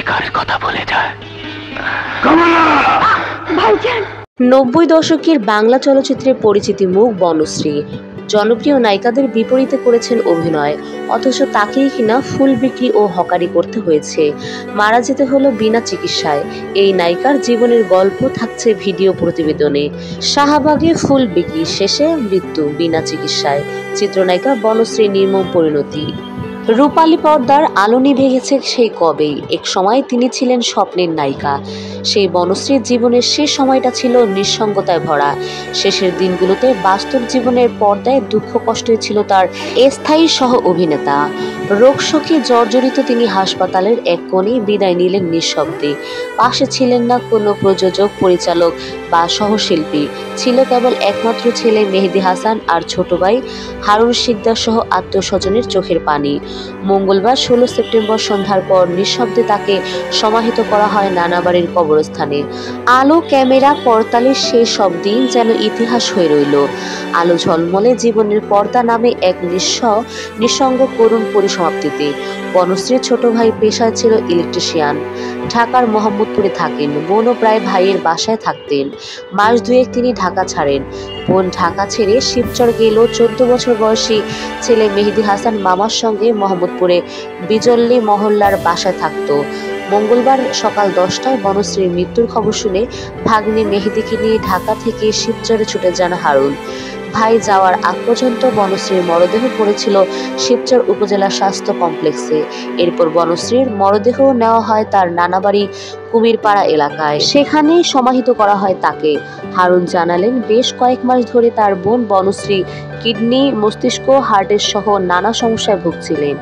বেকার কথা বলে যায়। 90 দশকের বাংলা চলচ্চিত্রে পরিচিতি মুখ বনশ্রী। জনপ্রিয় নায়িকাদের বিপরীতে করেছেন অভিনয়, অথচ তাকেই কিনা ফুল বিক্রি ও হকারি করতে হয়েছে। মারা যেতে হলো বিনা চিকিৎসায়। এই নায়িকার জীবনের গল্প থাকছে ভিডিও প্রতিবেদনে। শাহবাগে ফুল বিক্রি, শেষে মৃত্যু বিনা চিকিৎসায়। চিত্রনায়িকা বনশ্রীর নির্মম পরিণতি। রূপালী পর্দার আলো নিভে গেছে সেই কবেই। এক সময় তিনি ছিলেন স্বপ্নের নায়িকা। সেই বনশ্রীর জীবনের শেষ সময়টা ছিল নিঃসঙ্গতায় ভরা। শেষের দিনগুলোতে বাস্তব জীবনের পর্দায় দুঃখ কষ্টে ছিল তার স্থায়ী সহ অভিনেতা। রোগশোকে জর্জরিত তিনি হাসপাতালের এক কোণে বিদায় নিলেন নিঃশব্দে। পাশে ছিলেন না কোনো প্রযোজক, পরিচালক বা সহশিল্পী। ছিল কেবল একমাত্র ছেলে মেহেদী হাসান আর ছোট ভাই হারুন শিকদার সহ আত্মীয়স্বজনের চোখের পানি। মঙ্গলবার 16 সেপ্টেম্বর সন্ধ্যার পর নিঃশব্দে তাকে সমাহিত করা হয় নানাবাড়ির কবরস্থানে। আলো, ক্যামেরা, করতালির সেই সব দিন যেন ইতিহাস হয়ে রইল। আলো ঝলমলে জীবনের পর্দা নামে এক নিঃসঙ্গ করুণ পরিসমাপ্তিতে। বনশ্রীর ছোট ভাই পেশায় ছিল ইলেকট্রিশিয়ান। ঢাকার মোহাম্মদপুরে থাকেন। বোনও প্রায় ভাইয়ের বাসায় থাকতেন। মাস দুয়েক তিনি ঢাকা ছাড়েন। বোন ঢাকা ছেড়ে শিবচর গেল। 14 বছর বয়সী ছেলে মেহেদী হাসান মামার সঙ্গে মোহাম্মদপুরে বিজল্লি মহল্লার বাসায় থাকত। মঙ্গলবার সকাল 10টায় বনশ্রীর মৃত্যুর খবর শুনে ভাগ্নে মেহেদীকে নিয়ে ঢাকা থেকে শিবচরে ছুটে যান হারুন। ভাই যাওয়ার আগ পর্যন্ত বনশ্রীর মরদেহ পড়েছিল শিবচর উপজেলা স্বাস্থ্য কমপ্লেক্সে। এরপর বনশ্রীর মরদেহ নেওয়া হয় তার নানাবাড়ি কুমিরপাড়া এলাকায়। সেখানেই সমাহিত করা হয় তাকে। হারুন জানালেন, বেশ কয়েক মাস ধরে তার বোন বনশ্রী কিডনি, মস্তিষ্ক, হার্টের সহ নানা সমস্যায় ভুগছিলেন।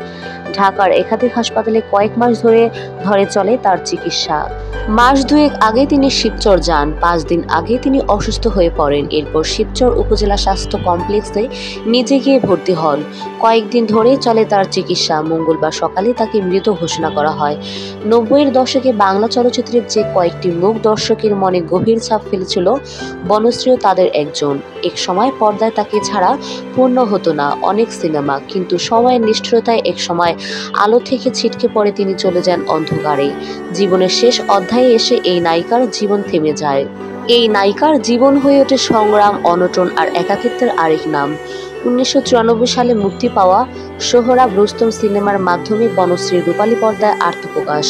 ঢাকার একাধিক হাসপাতালে কয়েক মাস ধরে চলে তার চিকিৎসা। মাস দুয়েক আগে তিনি শিবচর যান। 5 দিন আগে তিনি অসুস্থ হয়ে পড়েন। এরপর শিবচর উপজেলা স্বাস্থ্য কমপ্লেক্সে নিজে গিয়ে ভর্তি হন। কয়েকদিন ধরে চলে তার চিকিৎসা। মঙ্গলবার সকালে তাকে মৃত ঘোষণা করা হয়। 90-এর দশকে বাংলা চলচ্চিত্রের যে কয়েকটি মুখ দর্শকের মনে গভীর ছাপ ফেলেছিল, বনশ্রীও তাদের একজন। এক সময় পর্দায় তাকে ছাড়া পূর্ণ হতো না অনেক সিনেমা, কিন্তু সময়ের নিষ্ঠুরতায় এক সময় আলো থেকে ছিটকে পড়ে তিনি চলে যান অন্ধকারে। জীবনের শেষ অধ্যায়ে এসে এই নায়িকার জীবন থেমে যায়। এই নায়িকার জীবন হয়ে ওঠে সংগ্রাম, অনটন আর একাকিত্বের আরেক নাম। 1994 সালে মুক্তি পাওয়া সোহরাব রুস্তম সিনেমার মাধ্যমে বনশ্রীর রূপালী পর্দায় আত্মপ্রকাশ।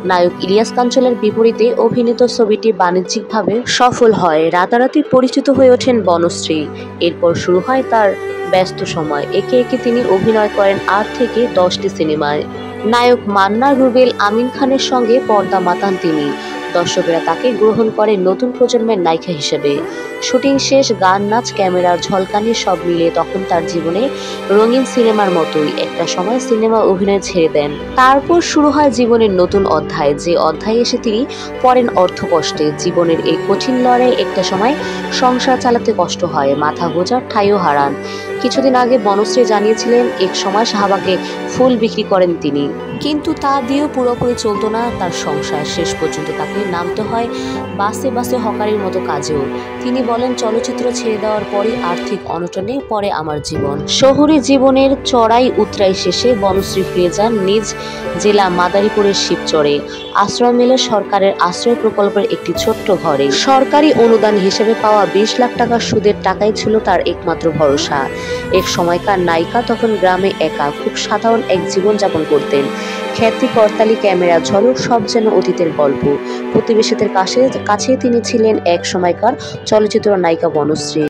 নায়ক ইলিয়াস কাঞ্চলের বিপরীতে অভিনীত ছবিটি বাণিজ্যিকভাবে সফল হয়। রাতারাতি পরিচিত হয়ে ওঠেন বনশ্রী। এরপর শুরু হয় তার ব্যস্ত সময়। একে একে তিনি অভিনয় করেন 8 থেকে 10টি সিনেমায়। নায়ক মান্না, রুবেল, আমিন খানের সঙ্গে পর্দা মাতান তিনি। দর্শকেরা তাকে গ্রহণ করে নতুন প্রজন্মের নায়িকা হিসেবে। শুটিং শেষ, গান, নাচ, ক্যামেরার ঝলকানি সব মিলিয়ে তখন তার জীবনে রঙিন সিনেমার মতোই। একটা সময় সিনেমা অভিনয় ছেড়ে দেন। তারপর শুরু হয় জীবনের নতুন অধ্যায়, যে অধ্যায়ে এসে তিনি পড়েন অর্থকষ্টে। জীবনের এই কঠিন লড়াই একটা সময় সংসার চালাতে কষ্ট হয়, মাথা গোঁজার ঠাঁইও হারান। কিছুদিন আগে বনশ্রী জানিয়েছিলেন এক সময় শাহবাগে ফুল বিক্রি করেন তিনি, কিন্তু তা দিয়েও পুরোপুরি চলতো না তার সংসার। শেষ পর্যন্ত তাকে নামতে হয় বাসে বাসে হকারির মতো কাজেও। তিনি বলেন, চলচ্চিত্র ছেড়ে দেওয়ার পরে আর্থিক অনটনে পড়ে আমার জীবন। শহুরে জীবনের চড়াই উতরাই শেষে বনশ্রী ফিরে যান নিজ জেলা মাদারীপুরের শিবচরে। আশ্রয় মেলে সরকারের আশ্রয় প্রকল্পের একটি ছোট্ট ঘরে। সরকারি অনুদান হিসেবে পাওয়া 20 লাখ টাকার সুদের টাকাই ছিল তার একমাত্র ভরসা। এক সময়কার নায়িকা তখন গ্রামে একা, খুব সাধারণ এক জীবনযাপন করতেন। খ্যাতি, করতালি, ক্যামেরা, ঝলক সব যেন অতীতের গল্প। প্রতিবেশীদের কাছে তিনি ছিলেন এক সময়কার চলচ্চিত্র নায়িকা বনশ্রী।